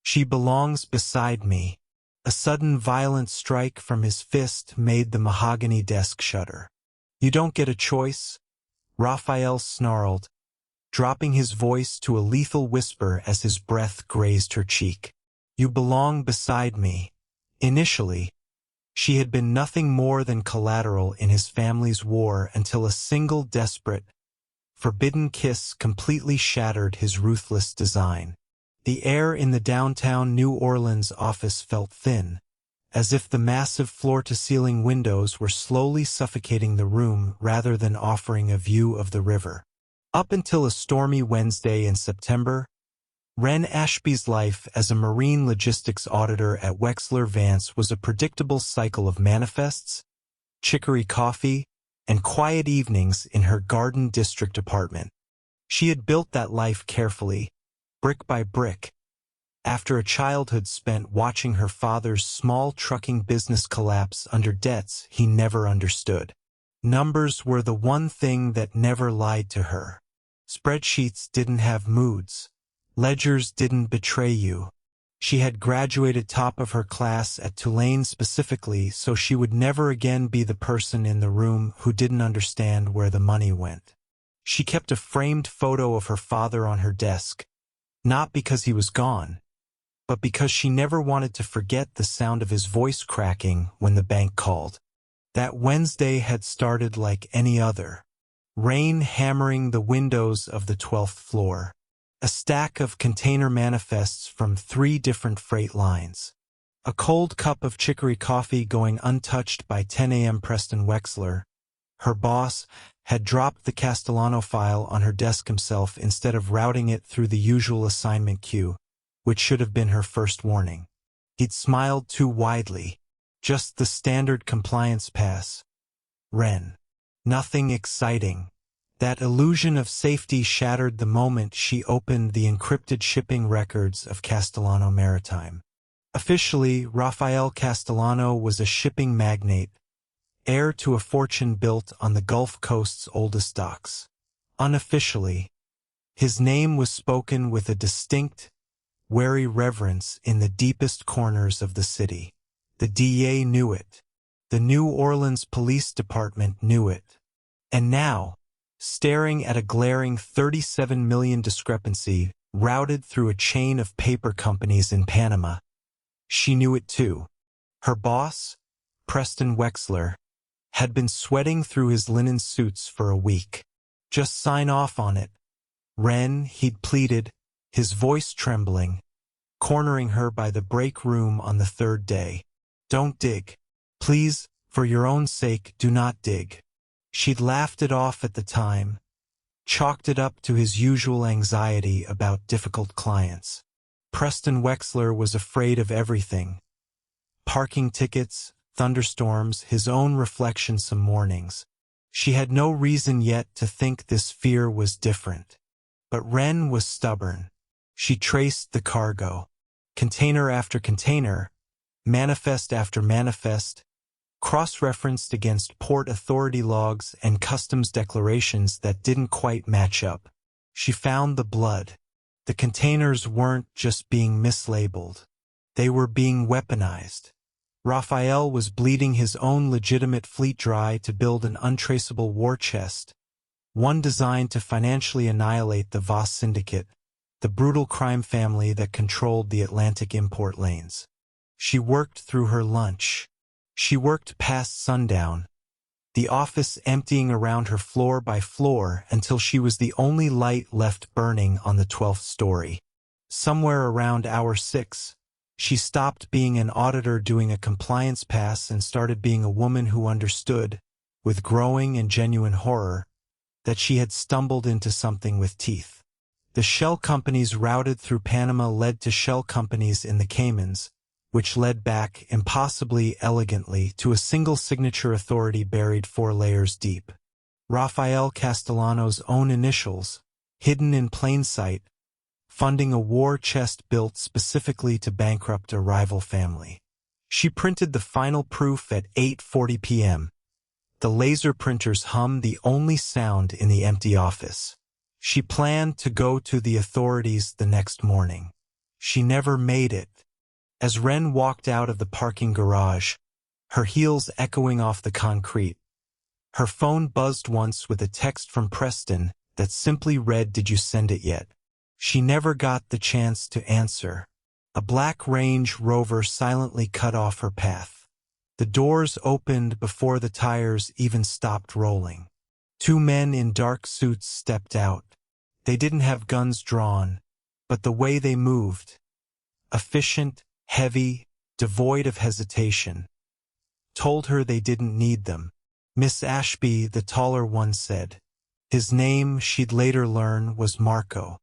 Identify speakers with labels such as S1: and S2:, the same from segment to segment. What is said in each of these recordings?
S1: She belongs beside me. A sudden violent strike from his fist made the mahogany desk shudder. You don't get a choice, Raphael snarled, dropping his voice to a lethal whisper as his breath grazed her cheek. You belong beside me. Initially, she had been nothing more than collateral in his family's war until a single desperate, forbidden kiss completely shattered his ruthless design. The air in the downtown New Orleans office felt thin, as if the massive floor-to-ceiling windows were slowly suffocating the room rather than offering a view of the river. Up until a stormy Wednesday in September, Ren Ashby's life as a marine logistics auditor at Wexler Vance was a predictable cycle of manifests, chicory coffee, and quiet evenings in her Garden District apartment. She had built that life carefully, brick by brick, after a childhood spent watching her father's small trucking business collapse under debts he never understood. Numbers were the one thing that never lied to her. Spreadsheets didn't have moods. Ledgers didn't betray you. She had graduated top of her class at Tulane specifically so she would never again be the person in the room who didn't understand where the money went. She kept a framed photo of her father on her desk, not because he was gone, but because she never wanted to forget the sound of his voice cracking when the bank called. That Wednesday had started like any other. Rain hammering the windows of the 12th floor. A stack of container manifests from 3 different freight lines. A cold cup of chicory coffee going untouched by 10 a.m. Preston Wexler. Her boss had dropped the Castellano file on her desk himself instead of routing it through the usual assignment queue, which should have been her first warning. He'd smiled too widely. Just the standard compliance pass. Ren. Nothing exciting. That illusion of safety shattered the moment she opened the encrypted shipping records of Castellano Maritime. Officially, Raphael Castellano was a shipping magnate, heir to a fortune built on the Gulf Coast's oldest docks. Unofficially, his name was spoken with a distinct, wary reverence in the deepest corners of the city. The DA knew it. The New Orleans Police Department knew it. And now, staring at a glaring $37 million discrepancy routed through a chain of paper companies in Panama, she knew it too. Her boss, Preston Wexler, had been sweating through his linen suits for a week. Just sign off on it. Ren, he'd pleaded, his voice trembling, cornering her by the break room on the 3rd day. Don't dig. Please, for your own sake, do not dig. She'd laughed it off at the time, chalked it up to his usual anxiety about difficult clients. Preston Wexler was afraid of everything. Parking tickets, thunderstorms, his own reflection some mornings. She had no reason yet to think this fear was different. But Ren was stubborn. She traced the cargo. Container after container, manifest after manifest, cross-referenced against port authority logs and customs declarations that didn't quite match up. She found the blood. The containers weren't just being mislabeled. They were being weaponized. Raphael was bleeding his own legitimate fleet dry to build an untraceable war chest, one designed to financially annihilate the Voss Syndicate, the brutal crime family that controlled the Atlantic import lanes. She worked through her lunch. She worked past sundown, the office emptying around her floor by floor until she was the only light left burning on the 12th story. Somewhere around hour 6, she stopped being an auditor doing a compliance pass and started being a woman who understood, with growing and genuine horror, that she had stumbled into something with teeth. The shell companies routed through Panama led to shell companies in the Caymans, which led back, impossibly elegantly, to a single signature authority buried 4 layers deep. Raphael Castellano's own initials, hidden in plain sight, funding a war chest built specifically to bankrupt a rival family. She printed the final proof at 8:40 p.m. The laser printer's hum the only sound in the empty office. She planned to go to the authorities the next morning. She never made it. As Wren walked out of the parking garage, her heels echoing off the concrete, her phone buzzed once with a text from Preston that simply read, "Did you send it yet?" She never got the chance to answer. A black Range Rover silently cut off her path. The doors opened before the tires even stopped rolling. Two men in dark suits stepped out. They didn't have guns drawn, but the way they moved, efficient, heavy, devoid of hesitation, told her they didn't need them. Miss Ashby, the taller one, said. His name, she'd later learn, was Marco.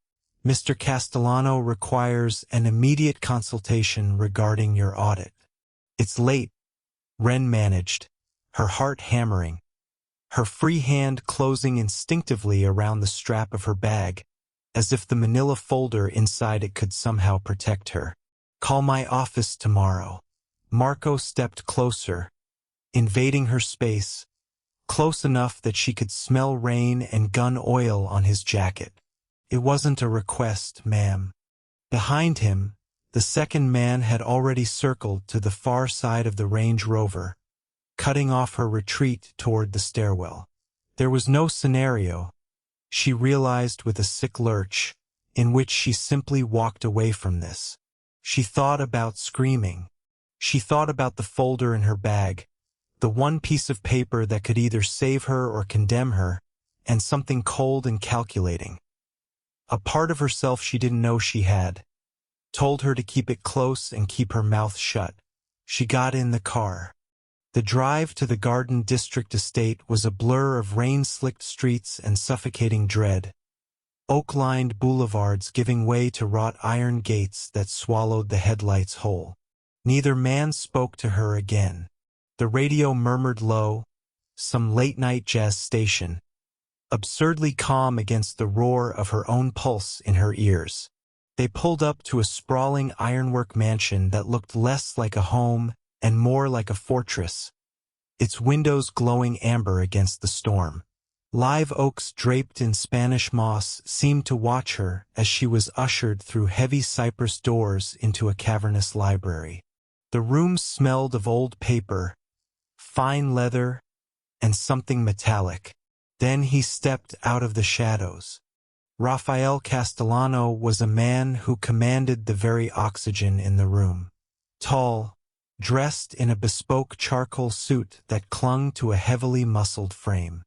S1: "Mr. Castellano requires an immediate consultation regarding your audit." "It's late," Wren managed, her heart hammering, her free hand closing instinctively around the strap of her bag, as if the manila folder inside it could somehow protect her. "Call my office tomorrow." Marco stepped closer, invading her space, close enough that she could smell rain and gun oil on his jacket. "It wasn't a request, ma'am." Behind him, the second man had already circled to the far side of the Range Rover, cutting off her retreat toward the stairwell. There was no scenario, she realized with a sick lurch, in which she simply walked away from this. She thought about screaming. She thought about the folder in her bag, the one piece of paper that could either save her or condemn her, and something cold and calculating. A part of herself she didn't know she had, told her to keep it close and keep her mouth shut. She got in the car. The drive to the Garden District estate was a blur of rain-slicked streets and suffocating dread, oak-lined boulevards giving way to wrought iron gates that swallowed the headlights whole. Neither man spoke to her again. The radio murmured low, some late-night jazz station, absurdly calm against the roar of her own pulse in her ears. They pulled up to a sprawling ironwork mansion that looked less like a home and more like a fortress, its windows glowing amber against the storm. Live oaks draped in Spanish moss seemed to watch her as she was ushered through heavy cypress doors into a cavernous library. The room smelled of old paper, fine leather, and something metallic. Then he stepped out of the shadows. Rafael Castellano was a man who commanded the very oxygen in the room. Tall, dressed in a bespoke charcoal suit that clung to a heavily muscled frame.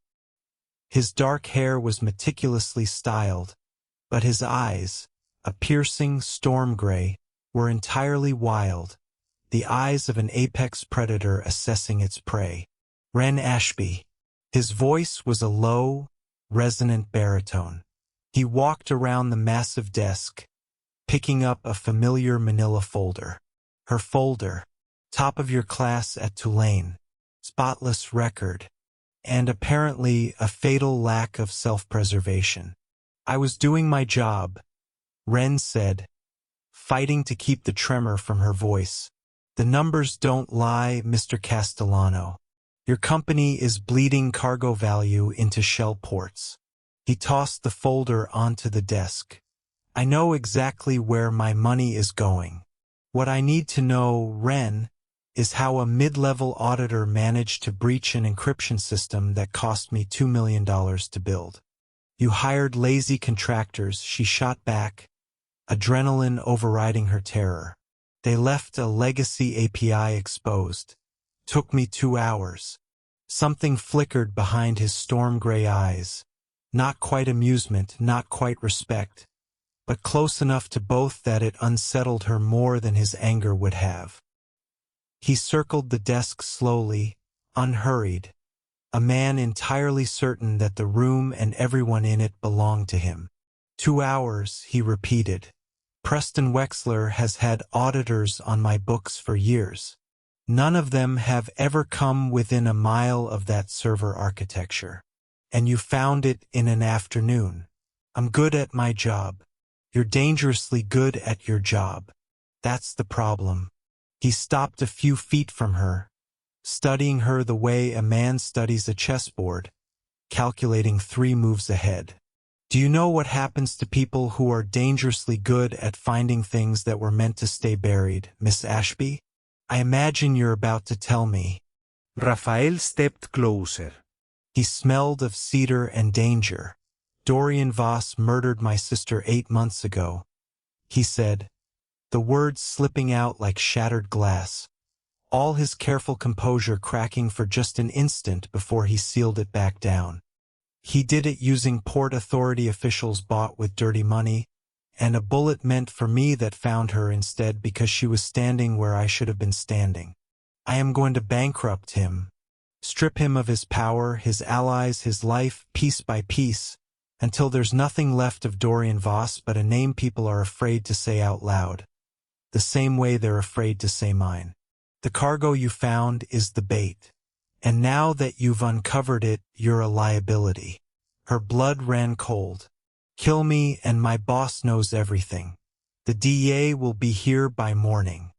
S1: His dark hair was meticulously styled, but his eyes, a piercing storm gray, were entirely wild, the eyes of an apex predator assessing its prey. "Wren Ashby." His voice was a low, resonant baritone. He walked around the massive desk, picking up a familiar manila folder. Her folder. Top of your class at Tulane. Spotless record. And apparently a fatal lack of self-preservation. "I was doing my job," Wren said, fighting to keep the tremor from her voice. "The numbers don't lie, Mr. Castellano. Your company is bleeding cargo value into shell ports." He tossed the folder onto the desk. "I know exactly where my money is going. What I need to know, Wren, is how a mid-level auditor managed to breach an encryption system that cost me $2 million to build." "You hired lazy contractors," she shot back, adrenaline overriding her terror. "They left a legacy API exposed. Took me 2 hours. Something flickered behind his storm-gray eyes. Not quite amusement, not quite respect, but close enough to both that it unsettled her more than his anger would have. He circled the desk slowly, unhurried, a man entirely certain that the room and everyone in it belonged to him. 2 hours, he repeated. "Preston Wexler has had auditors on my books for years. None of them have ever come within a mile of that server architecture. And you found it in an afternoon. I'm good at my job. You're dangerously good at your job. That's the problem." He stopped a few feet from her, studying her the way a man studies a chessboard, calculating 3 moves ahead. Do you know what happens to people who are dangerously good at finding things that were meant to stay buried, Miss Ashby? I imagine you're about to tell me.
S2: Raphael stepped closer.
S1: He smelled of cedar and danger. Dorian Voss murdered my sister 8 months ago, he said, the words slipping out like shattered glass, all his careful composure cracking for just an instant before he sealed it back down. He did it using Port Authority officials bought with dirty money, and a bullet meant for me that found her instead because she was standing where I should have been standing. I am going to bankrupt him, strip him of his power, his allies, his life, piece by piece, until there's nothing left of Dorian Voss but a name people are afraid to say out loud, the same way they're afraid to say mine. The cargo you found is the bait, and now that you've uncovered it, you're a liability. Her blood ran cold. Kill me and my boss knows everything. The DEA will be here by morning.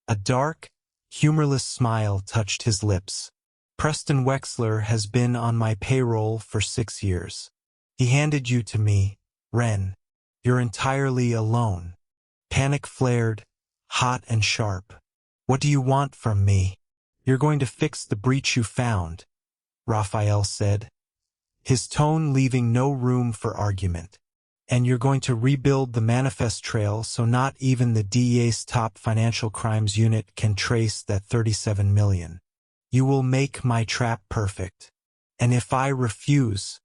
S1: A dark, humorless smile touched his lips. Preston Wexler has been on my payroll for 6 years. He handed you to me, Wren. You're entirely alone. Panic flared, hot and sharp. What do you want from me? You're going to fix the breach you found, Raphael said, his tone leaving no room for argument. And you're going to rebuild the manifest trail so not even the DEA's top financial crimes unit can trace that 37 million. You will make my trap perfect. And if I refuse,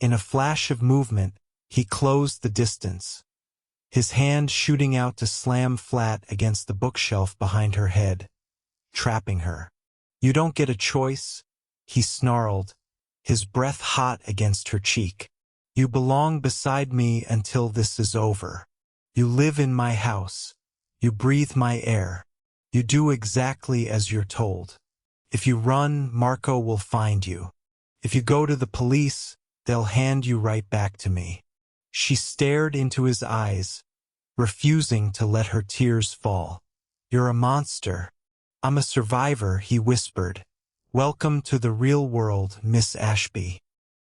S1: in a flash of movement, he closed the distance, his hand shooting out to slam flat against the bookshelf behind her head, trapping her. You don't get a choice, he snarled, his breath hot against her cheek. You belong beside me until this is over. You live in my house. You breathe my air. You do exactly as you're told. If you run, Marco will find you. If you go to the police, they'll hand you right back to me. She stared into his eyes, refusing to let her tears fall. You're a monster. I'm a survivor, he whispered. Welcome to the real world, Miss Ashby.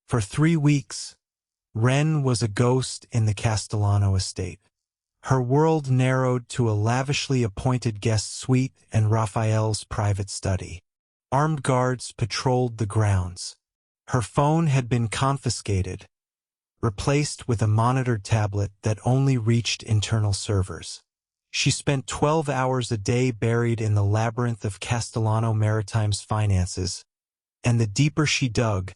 S1: For 3 weeks, Wren was a ghost in the Castellano estate. Her world narrowed to a lavishly appointed guest suite and Raphael's private study. Armed guards patrolled the grounds. Her phone had been confiscated, replaced with a monitored tablet that only reached internal servers. She spent 12 hours a day buried in the labyrinth of Castellano Maritime's finances, and the deeper she dug,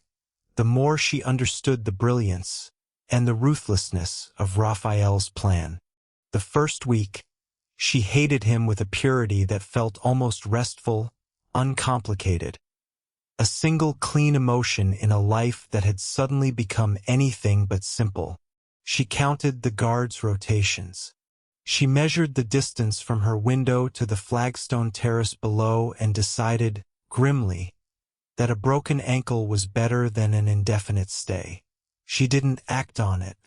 S1: the more she understood the brilliance and the ruthlessness of Raphael's plan. The first week, she hated him with a purity that felt almost restful, uncomplicated. A single clean emotion in a life that had suddenly become anything but simple. She counted the guards' rotations. She measured the distance from her window to the flagstone terrace below and decided, grimly, that a broken ankle was better than an indefinite stay. She didn't act on it.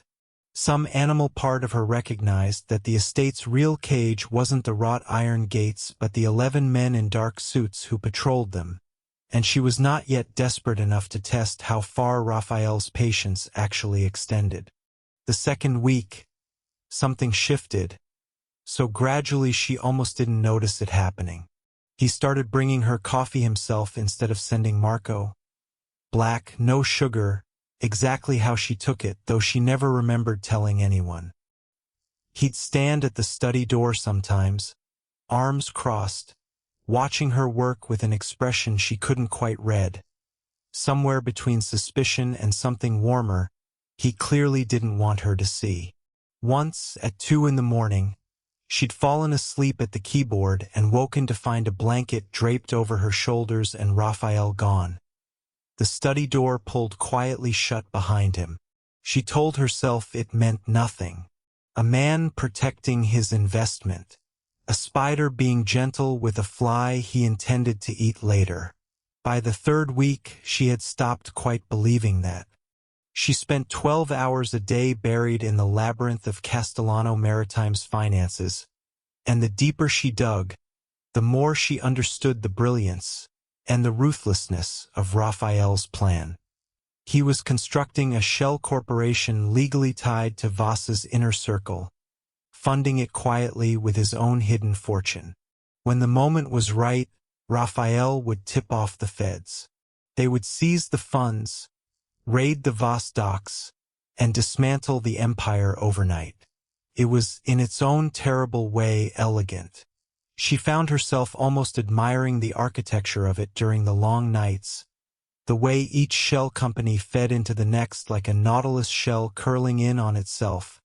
S1: Some animal part of her recognized that the estate's real cage wasn't the wrought iron gates but the 11 men in dark suits who patrolled them, and she was not yet desperate enough to test how far Raphael's patience actually extended. The second week, something shifted, so gradually she almost didn't notice it happening. He started bringing her coffee himself instead of sending Marco. Black, no sugar, exactly how she took it, though she never remembered telling anyone. He'd stand at the study door sometimes, arms crossed, watching her work with an expression she couldn't quite read. Somewhere between suspicion and something warmer, he clearly didn't want her to see. Once, at 2 in the morning, she'd fallen asleep at the keyboard and woken to find a blanket draped over her shoulders and Raphael gone. The study door pulled quietly shut behind him. She told herself it meant nothing. A man protecting his investment. A spider being gentle with a fly he intended to eat later. By the 3rd week, she had stopped quite believing that. She spent 12 hours a day buried in the labyrinth of Castellano Maritime's finances, and the deeper she dug, the more she understood the brilliance and the ruthlessness of Raphael's plan. He was constructing a shell corporation legally tied to Voss's inner circle, funding it quietly with his own hidden fortune. When the moment was right, Raphael would tip off the feds. They would seize the funds, raid the Voss docks, and dismantle the empire overnight. It was, in its own terrible way, elegant. She found herself almost admiring the architecture of it during the long nights, the way each shell company fed into the next like a nautilus shell curling in on itself,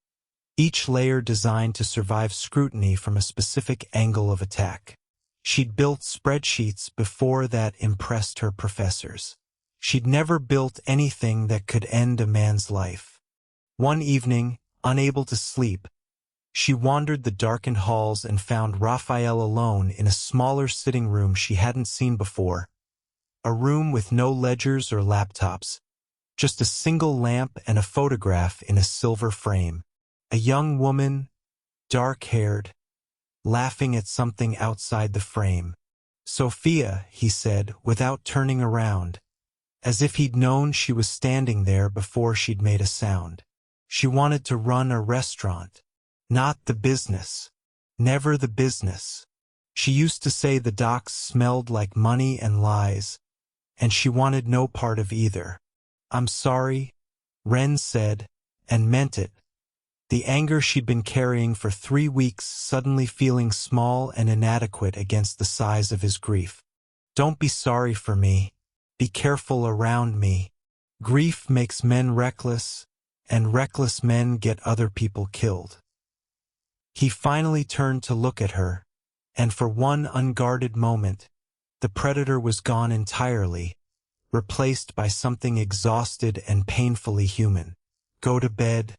S1: each layer designed to survive scrutiny from a specific angle of attack. She'd built spreadsheets before that impressed her professors. She'd never built anything that could end a man's life. One evening, unable to sleep, she wandered the darkened halls and found Raphael alone in a smaller sitting room she hadn't seen before. A room with no ledgers or laptops, just a single lamp and a photograph in a silver frame. A young woman, dark-haired, laughing at something outside the frame. "Sophia," he said, without turning around, as if he'd known she was standing there before she'd made a sound. She wanted to run a restaurant. Not the business. Never the business. She used to say the docks smelled like money and lies, and she wanted no part of either. "I'm sorry," Ren said, and meant it. The anger she'd been carrying for 3 weeks suddenly feeling small and inadequate against the size of his grief. "Don't be sorry for me. Be careful around me. Grief makes men reckless, and reckless men get other people killed." He finally turned to look at her, and for one unguarded moment, the predator was gone entirely, replaced by something exhausted and painfully human. "Go to bed,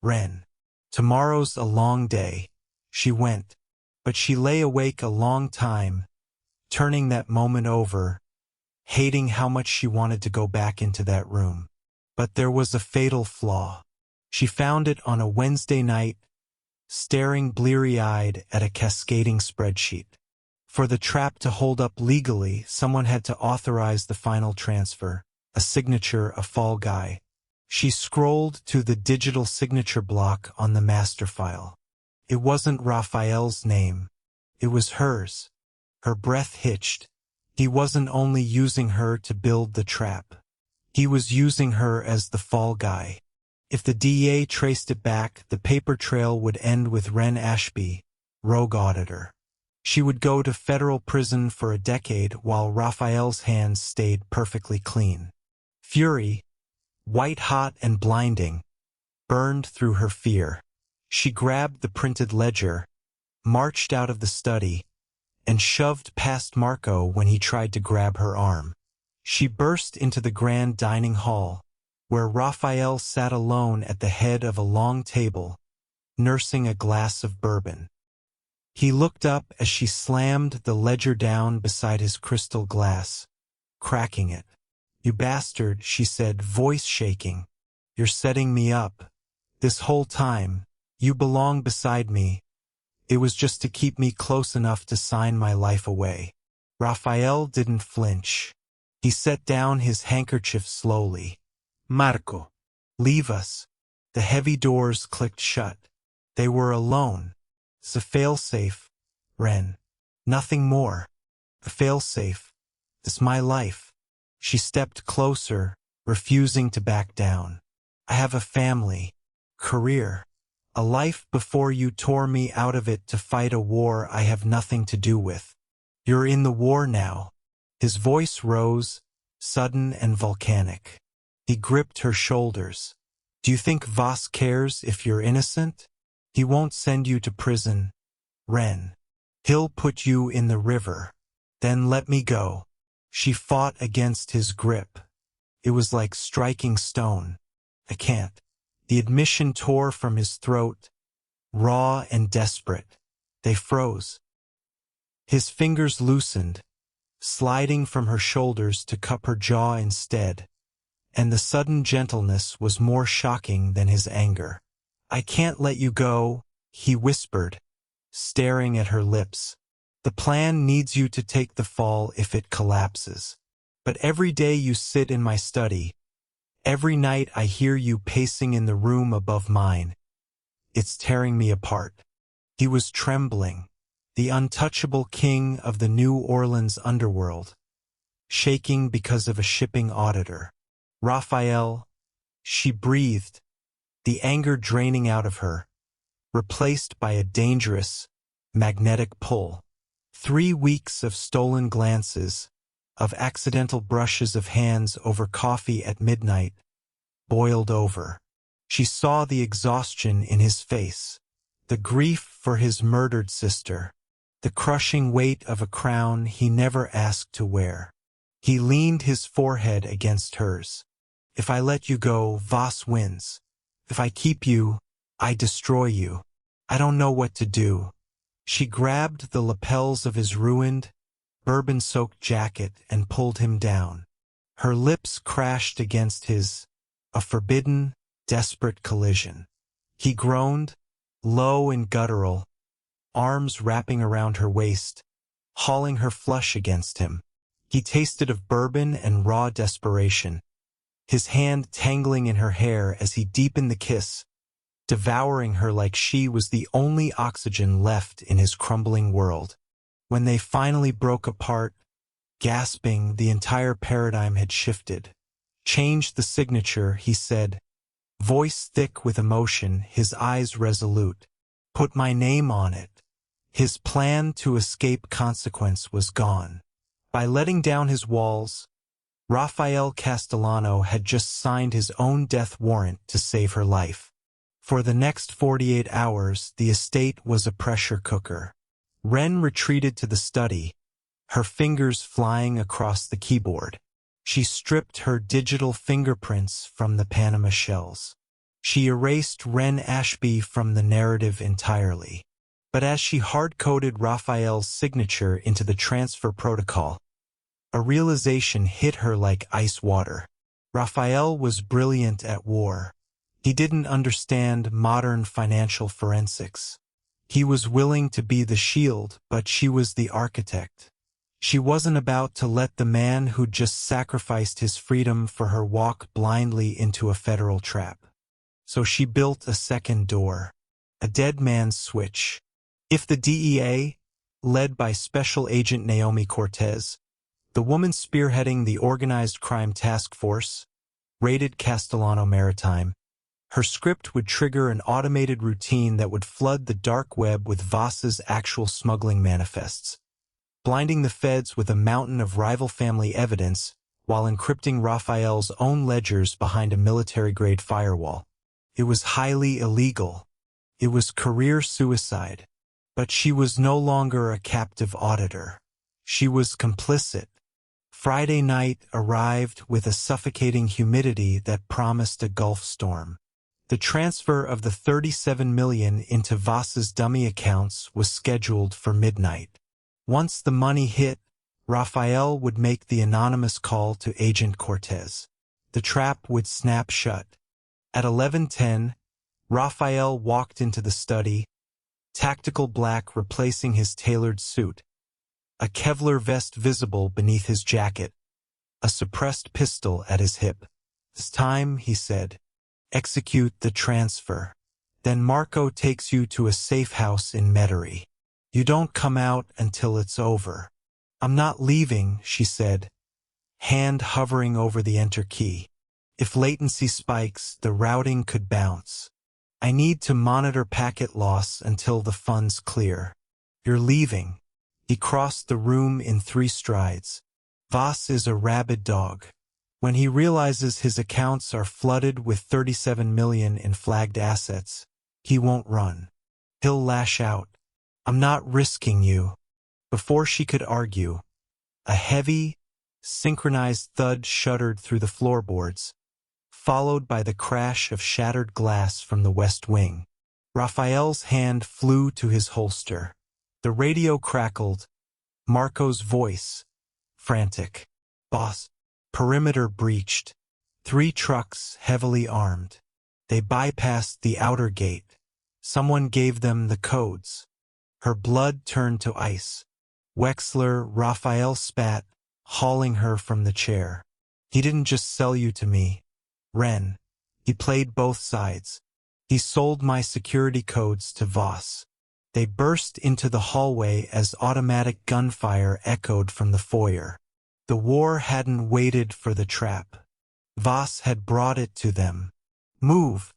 S1: Ren. Tomorrow's a long day." She went, but she lay awake a long time, turning that moment over, hating how much she wanted to go back into that room. But there was a fatal flaw. She found it on a Wednesday night, staring bleary-eyed at a cascading spreadsheet. For the trap to hold up legally, someone had to authorize the final transfer, a signature, a fall guy. She scrolled to the digital signature block on the master file. It wasn't Raphael's name. It was hers. Her breath hitched. He wasn't only using her to build the trap. He was using her as the fall guy. If the DEA traced it back, the paper trail would end with Ren Ashby, rogue auditor. She would go to federal prison for a decade while Raphael's hands stayed perfectly clean. Fury, white-hot and blinding, burned through her fear. She grabbed the printed ledger, marched out of the study, and shoved past Marco when he tried to grab her arm. She burst into the grand dining hall, where Raphael sat alone at the head of a long table, nursing a glass of bourbon. He looked up as she slammed the ledger down beside his crystal glass, cracking it. "You bastard," she said, voice shaking. "You're setting me up. This whole time, you belong beside me. It was just to keep me close enough to sign my life away." Raphael didn't flinch. He set down his handkerchief slowly.
S2: Marco.
S1: "Leave us." The heavy doors clicked shut. They were alone. "It's a failsafe, Ren. Nothing more. A failsafe. It's my life." She stepped closer, refusing to back down. "I have a family, career, a life before you tore me out of it to fight a war I have nothing to do with. You're in the war now." His voice rose, sudden and volcanic. He gripped her shoulders. "Do you think Voss cares if you're innocent? He won't send you to prison, Ren. He'll put you in the river. Then let me go." She fought against his grip. It was like striking stone. "I can't." The admission tore from his throat, raw and desperate. They froze. His fingers loosened, sliding from her shoulders to cup her jaw instead, and the sudden gentleness was more shocking than his anger. "I can't let you go," he whispered, staring at her lips. "The plan needs you to take the fall if it collapses. But every day you sit in my study, Every night I hear you pacing in the room above mine. It's tearing me apart. He was trembling, the untouchable king of the New Orleans underworld, shaking because of a shipping auditor. Raphael, she breathed, the anger draining out of her, replaced by a dangerous, magnetic pull. 3 weeks of stolen glances, of accidental brushes of hands over coffee at midnight, boiled over. She saw the exhaustion in his face, the grief for his murdered sister, the crushing weight of a crown he never asked to wear. He leaned his forehead against hers. If I let you go, Voss wins. If I keep you, I destroy you. I don't know what to do. She grabbed the lapels of his ruined, bourbon-soaked jacket and pulled him down. Her lips crashed against his, a forbidden, desperate collision. He groaned, low and guttural, arms wrapping around her waist, hauling her flush against him. He tasted of bourbon and raw desperation, his hand tangling in her hair as he deepened the kiss, devouring her like she was the only oxygen left in his crumbling world. When they finally broke apart, gasping, the entire paradigm had shifted. Change the signature, he said, voice thick with emotion, his eyes resolute. Put my name on it. His plan to escape consequence was gone. By letting down his walls, Rafael Castellano had just signed his own death warrant to save her life. For the next 48 hours, the estate was a pressure cooker. Ren retreated to the study, her fingers flying across the keyboard. She stripped her digital fingerprints from the Panama shells. She erased Ren Ashby from the narrative entirely. But as she hard-coded Raphael's signature into the transfer protocol, a realization hit her like ice water. Raphael was brilliant at war. He didn't understand modern financial forensics. He was willing to be the shield, but she was the architect. She wasn't about to let the man who'd just sacrificed his freedom for her walk blindly into a federal trap. So she built a second door, a dead man's switch. If the DEA, led by Special Agent Naomi Cortez, the woman spearheading the organized crime task force, raided Castellano Maritime, her script would trigger an automated routine that would flood the dark web with Voss's actual smuggling manifests, blinding the feds with a mountain of rival family evidence while encrypting Raphael's own ledgers behind a military-grade firewall. It was highly illegal. It was career suicide. But she was no longer a captive auditor. She was complicit. Friday night arrived with a suffocating humidity that promised a Gulf storm. The transfer of the $37 million into Voss's dummy accounts was scheduled for midnight. Once the money hit, Raphael would make the anonymous call to Agent Cortez. The trap would snap shut. At 11:10, Raphael walked into the study, tactical black replacing his tailored suit, a Kevlar vest visible beneath his jacket, a suppressed pistol at his hip. It's time, he said. Execute the transfer. Then Marco takes you to a safe house in Metairie. You don't come out until it's over. I'm not leaving, she said, hand hovering over the enter key. If latency spikes, the routing could bounce. I need to monitor packet loss until the funds clear. You're leaving. He crossed the room in 3 strides. Voss is a rabid dog. When he realizes his accounts are flooded with $37 million in flagged assets, he won't run. He'll lash out. I'm not risking you. Before she could argue, a heavy, synchronized thud shuddered through the floorboards, followed by the crash of shattered glass from the west wing. Raphael's hand flew to his holster. The radio crackled. Marco's voice, frantic. Boss. Perimeter breached. 3 trucks heavily armed. They bypassed the outer gate. Someone gave them the codes. Her blood turned to ice. Wexler, Raphael spat, hauling her from the chair. He didn't just sell you to me. Ren. He played both sides. He sold my security codes to Voss. They burst into the hallway as automatic gunfire echoed from the foyer. The war hadn't waited for the trap. Voss had brought it to them. Move!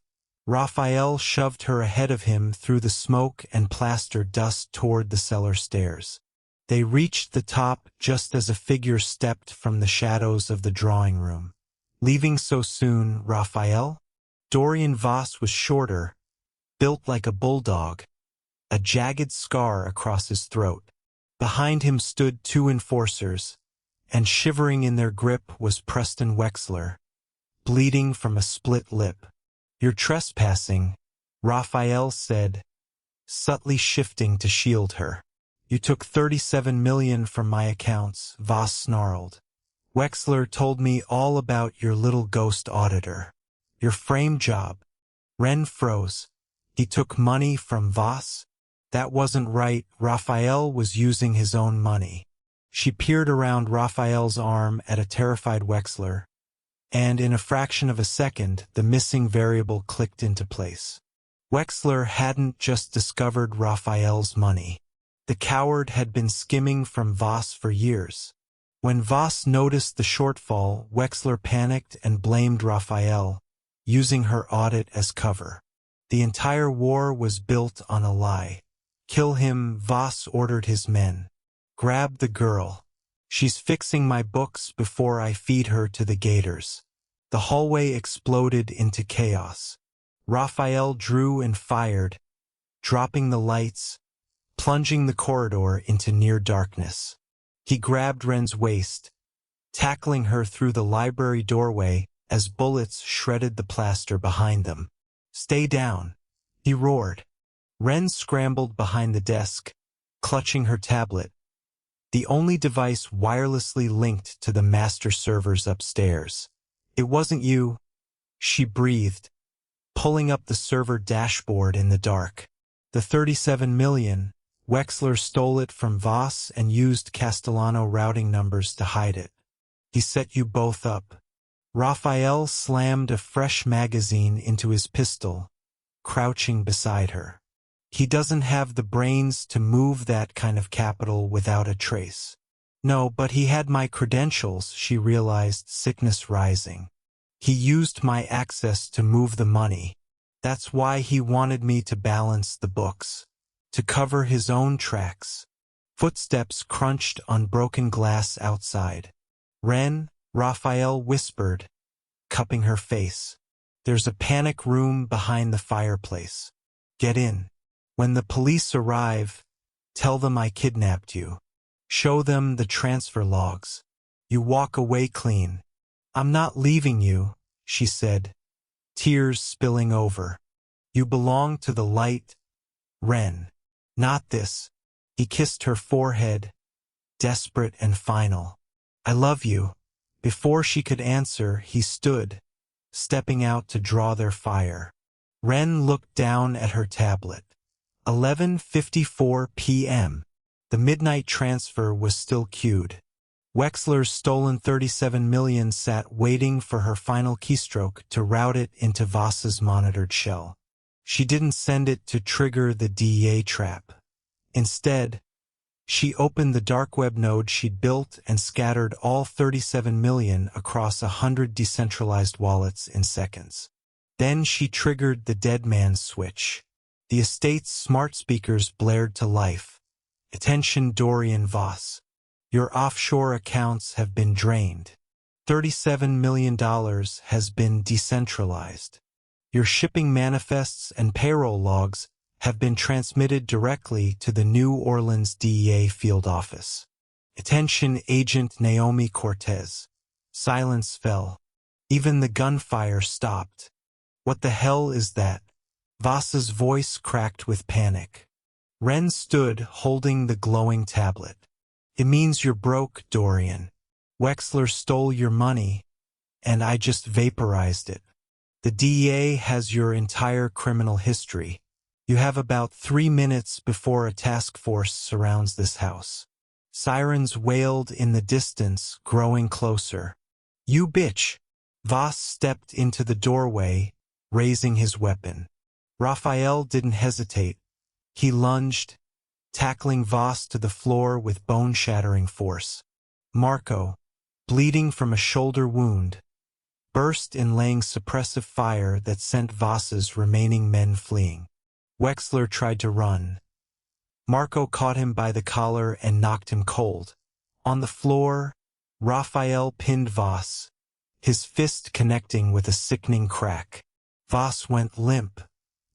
S1: Raphael shoved her ahead of him through the smoke and plaster dust toward the cellar stairs. They reached the top just as a figure stepped from the shadows of the drawing room. Leaving so soon, Raphael? Dorian Voss was shorter, built like a bulldog, a jagged scar across his throat. Behind him stood two enforcers, and shivering in their grip was Preston Wexler, bleeding from a split lip. "You're trespassing," Raphael said, subtly shifting to shield her. "You took 37 million from my accounts," Voss snarled. "Wexler told me all about your little ghost auditor. Your frame job." Ren froze. He took money from Voss? That wasn't right. Raphael was using his own money. She peered around Raphael's arm at a terrified Wexler, and in a fraction of a second, the missing variable clicked into place. Wexler hadn't just discovered Raphael's money. The coward had been skimming from Voss for years. When Voss noticed the shortfall, Wexler panicked and blamed Raphael, using her audit as cover. The entire war was built on a lie. "Kill him," Voss ordered his men. "Grab the girl. She's fixing my books before I feed her to the gators." The hallway exploded into chaos. Raphael drew and fired, dropping the lights, plunging the corridor into near darkness. He grabbed Ren's waist, tackling her through the library doorway as bullets shredded the plaster behind them. "Stay down," he roared. Ren scrambled behind the desk, clutching her tablet, the only device wirelessly linked to the master servers upstairs. "It wasn't you," she breathed, pulling up the server dashboard in the dark. "The 37 million, Wexler stole it from Voss and used Castellano routing numbers to hide it. He set you both up." Raphael slammed a fresh magazine into his pistol, crouching beside her. "He doesn't have the brains to move that kind of capital without a trace." "No, but he had my credentials," she realized, sickness rising. "He used my access to move the money. That's why he wanted me to balance the books, to cover his own tracks." Footsteps crunched on broken glass outside. "Ren," Raphael whispered, cupping her face. "There's a panic room behind the fireplace. Get in. When the police arrive, tell them I kidnapped you. Show them the transfer logs. You walk away clean." "I'm not leaving you," she said, tears spilling over. "You belong to the light, Ren. Not this." He kissed her forehead, desperate and final. "I love you." Before she could answer, he stood, stepping out to draw their fire. Ren looked down at her tablet. 11:54 p.m. The midnight transfer was still queued. Wexler's stolen 37 million sat waiting for her final keystroke to route it into Voss's monitored shell. She didn't send it to trigger the DEA trap. Instead, she opened the dark web node she'd built and scattered all 37 million across 100 decentralized wallets in seconds. Then she triggered the dead man's switch. The estate's smart speakers blared to life. "Attention, Dorian Voss. Your offshore accounts have been drained. $37 million has been decentralized. Your shipping manifests and payroll logs have been transmitted directly to the New Orleans DEA field office. Attention, Agent Naomi Cortez." Silence fell. Even the gunfire stopped. "What the hell is that?" Voss's voice cracked with panic. Ren stood, holding the glowing tablet. "It means you're broke, Dorian. Wexler stole your money, and I just vaporized it. The DEA has your entire criminal history. You have about 3 minutes before a task force surrounds this house." Sirens wailed in the distance, growing closer. "You bitch!" Voss stepped into the doorway, raising his weapon. Raphael didn't hesitate. He lunged, tackling Voss to the floor with bone-shattering force. Marco, bleeding from a shoulder wound, burst in laying suppressive fire that sent Voss's remaining men fleeing. Wexler tried to run. Marco caught him by the collar and knocked him cold. On the floor, Raphael pinned Voss, his fist connecting with a sickening crack. Voss went limp.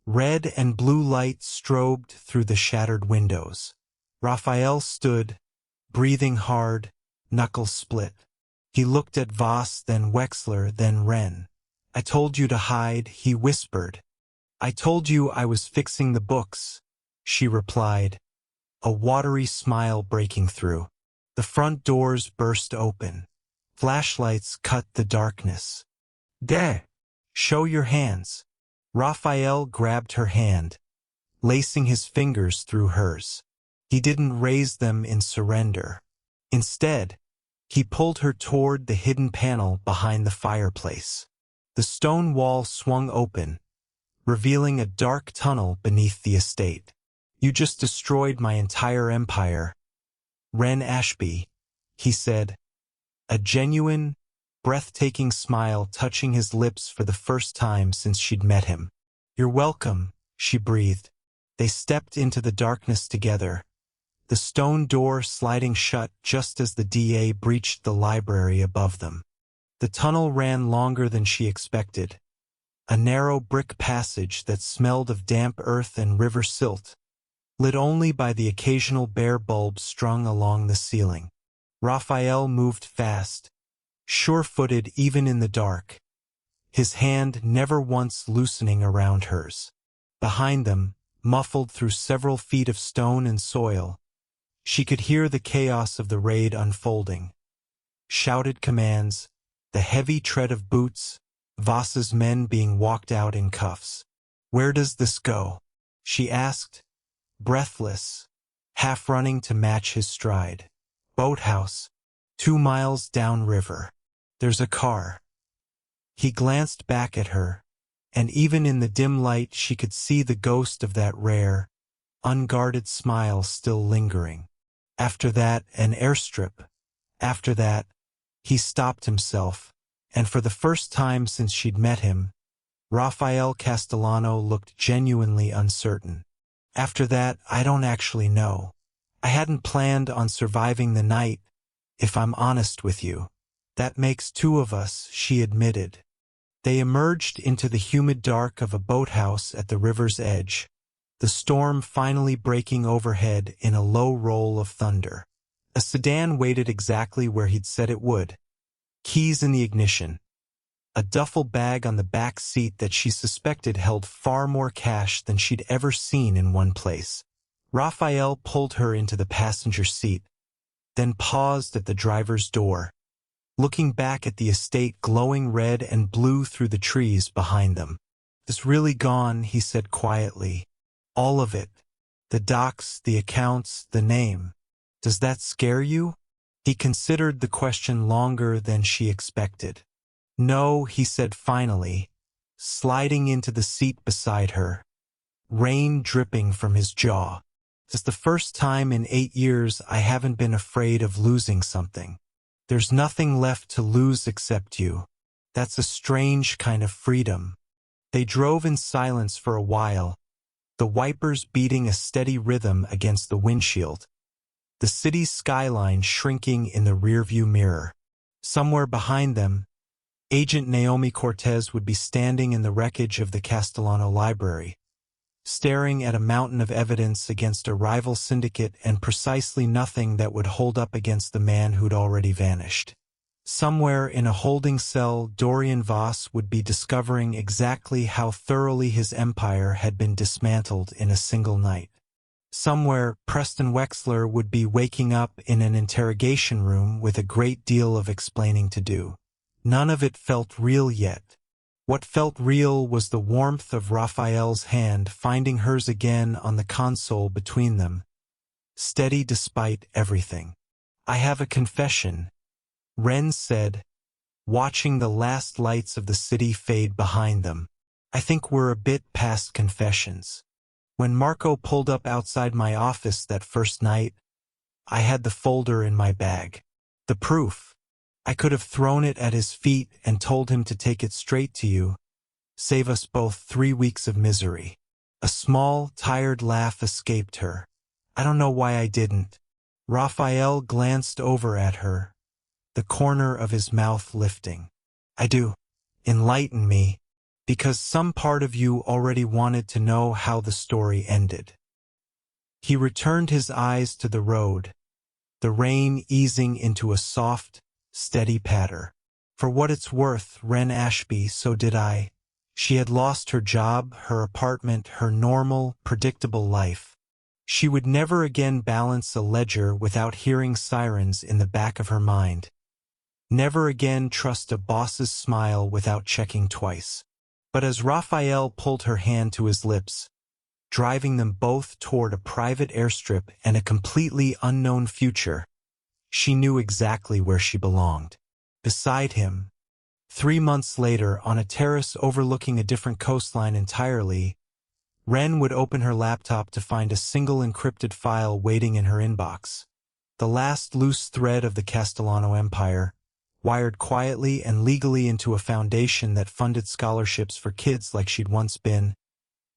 S1: Red and blue light strobed through the shattered windows. Raphael stood, breathing hard, knuckles split. He looked at Voss, then Wexler, then Wren. "I told you to hide," he whispered. "I told you I was fixing the books," she replied, a watery smile breaking through. The front doors burst open. Flashlights cut the darkness. "Deh! Show your hands." Raphael grabbed her hand, lacing his fingers through hers. He didn't raise them in surrender. Instead, he pulled her toward the hidden panel behind the fireplace. The stone wall swung open, revealing a dark tunnel beneath the estate. "You just destroyed my entire empire, Wren Ashby," he said, a genuine, breathtaking smile touching his lips for the first time since she'd met him. "You're welcome," she breathed. They stepped into the darkness together, the stone door sliding shut just as the DA breached the library above them. The tunnel ran longer than she expected, a narrow brick passage that smelled of damp earth and river silt, lit only by the occasional bare bulb strung along the ceiling. Raphael moved fast, sure-footed even in the dark, his hand never once loosening around hers. Behind them, muffled through several feet of stone and soil, she could hear the chaos of the raid unfolding. Shouted commands, the heavy tread of boots, Voss's men being walked out in cuffs. "Where does this go?" she asked, breathless, half running to match his stride. "Boathouse, 2 miles downriver. There's a car." He glanced back at her, and even in the dim light she could see the ghost of that rare, unguarded smile still lingering. After that, an airstrip. After that, he stopped himself, and for the first time since she'd met him, Raphael Castellano looked genuinely uncertain. "After that, I don't actually know. I hadn't planned on surviving the night, if I'm honest with you." "That makes 2 of us," she admitted. They emerged into the humid dark of a boathouse at the river's edge, the storm finally breaking overhead in a low roll of thunder. A sedan waited exactly where he'd said it would, keys in the ignition, a duffel bag on the back seat that she suspected held far more cash than she'd ever seen in one place. Raphael pulled her into the passenger seat, then paused at the driver's door, looking back at the estate glowing red and blue through the trees behind them. "It's really gone," he said quietly. "All of it. The docks, the accounts, the name. Does that scare you?" He considered the question longer than she expected. "No," he said finally, sliding into the seat beside her, rain dripping from his jaw. "It's the first time in 8 years I haven't been afraid of losing something. There's nothing left to lose except you. That's a strange kind of freedom." They drove in silence for a while, the wipers beating a steady rhythm against the windshield, the city's skyline shrinking in the rearview mirror. Somewhere behind them, Agent Naomi Cortez would be standing in the wreckage of the Castellano Library, staring at a mountain of evidence against a rival syndicate and precisely nothing that would hold up against the man who'd already vanished. Somewhere in a holding cell, Dorian Voss would be discovering exactly how thoroughly his empire had been dismantled in a single night. Somewhere, Preston Wexler would be waking up in an interrogation room with a great deal of explaining to do. None of it felt real yet. What felt real was the warmth of Raphael's hand finding hers again on the console between them, steady despite everything. "I have a confession," Wren said, watching the last lights of the city fade behind them. I think we're a bit past confessions. When Marco pulled up outside my office that first night, I had the folder in my bag. The proof. I could have thrown it at his feet and told him to take it straight to you. Save us both 3 weeks of misery. A small, tired laugh escaped her. I don't know why I didn't. Raphael glanced over at her, the corner of his mouth lifting. I do. Enlighten me, because some part of you already wanted to know how the story ended. He returned his eyes to the road, the rain easing into a soft, steady patter. For what it's worth, Ren Ashby, so did I. She had lost her job, her apartment, her normal, predictable life. She would never again balance a ledger without hearing sirens in the back of her mind. Never again trust a boss's smile without checking twice. But as Raphael pulled her hand to his lips, driving them both toward a private airstrip and a completely unknown future, she knew exactly where she belonged. Beside him, 3 months later, on a terrace overlooking a different coastline entirely, Ren would open her laptop to find a single encrypted file waiting in her inbox. The last loose thread of the Castellano Empire, wired quietly and legally into a foundation that funded scholarships for kids like she'd once been,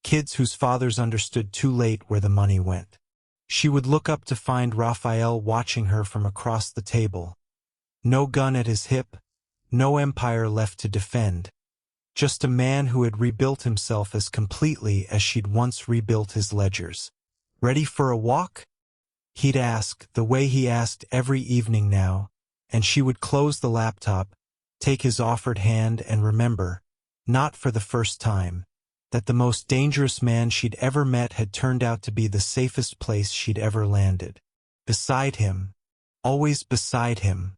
S1: kids whose fathers understood too late where the money went. She would look up to find Raphael watching her from across the table. No gun at his hip, no empire left to defend. Just a man who had rebuilt himself as completely as she'd once rebuilt his ledgers. Ready for a walk? He'd ask, the way he asked every evening now, and she would close the laptop, take his offered hand and remember, not for the first time, that the most dangerous man she'd ever met had turned out to be the safest place she'd ever landed. Beside him, always beside him,